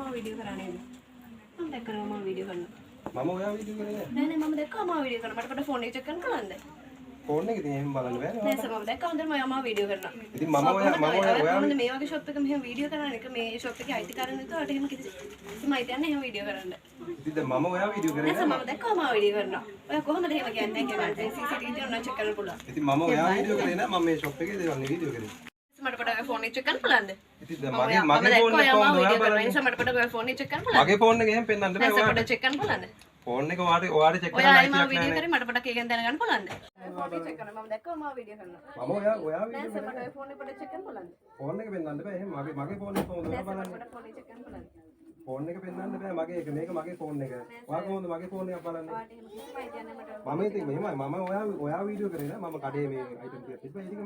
අම්මා වීඩියෝ කරන්නේ මම දැක්කම අම්මා වීඩියෝ කරනවා මම ඔයා වීඩියෝ කරේ නෑ නෑ මම දැක්කම අම්මා වීඩියෝ කරනවා මට පොඩ ෆෝන් එක චෙක් කරන්න පුළුවන්ද ෆෝන් එකේ තියෙන එහෙම බලන්න බෑ නෑ සර් මම දැක්කම දැන් මම අම්මා වීඩියෝ කරනවා ඉතින් මම ඔයා කොහොමද මේ වගේ ෂොප් එක මෙහෙම වීඩියෝ කරන එක මේ ෂොප් එකේ අයිතිකාරයන් විතරට එහෙම කිසිම අයිතියක් නැහැ එහෙම වීඩියෝ කරන්න ඉතින් දැන් මම ඔයා වීඩියෝ කරේ නෑ සර් මම දැක්කම අම්මා වීඩියෝ කරනවා ඔයා කොහොමද එහෙම කියන්නේ කියලා CCTV එක උනා චෙක් කරන්න පුළුවන් ඉතින් මම ඔයා වීඩියෝ කරේ නෑ මම මේ ෂොප් එකේ දේවල් වීඩියෝ කරේ මට පොඩ ෆෝන් එක චෙක් කරන්න පුළුවන්ද ඉතින් දැන් මගේ ෆෝන් එක කොහොමද ඔයා බලන්නේ මට පොඩ ෆෝන් එක චෙක් කරන්න පුළුවන්ද මගේ ෆෝන් එක එහෙම පෙන්නන්න බෑ ඔයා පොඩ චෙක් කරන්න පුළුවන්ද ෆෝන් එක ඔයාට චෙක් කරන්න ඔයා අයිතියක් මම නෑ වීඩියෝ කරේ මට පොඩක් ඒක ගැන දැනගන්න පුළුවන්ද ෆෝන් එක චෙක් කරන්න මම දැක්කම මම වීඩියෝ කරනවා මම ඔයා වීඩියෝ නෑ සර් මට ෆෝන් එක පොඩ චෙක් කරන්න පුළුවන්ද ෆෝන් එක පෙන්නන්න බෑ එහෙම මගේ ෆෝන් එක කොහොමද ඔයා බලන්නේ පොඩ ෆෝන් එක චෙක් කරන්න පුළුවන්ද ෆෝන් එක පෙන්නන්න බෑ මගේ එක මේක මගේ ෆෝන් එක ඔයා කොහොමද මගේ ෆෝන් එකක් බලන්නේ ඔයාට එහෙම කිසිම අයිතියක් නැහැ මට මම ඉතින් මෙහෙමයි මම ඔයා වීඩියෝ කරේ නෑ මම කඩේ මේ අයිටම් ටික තිබ්බා ඒක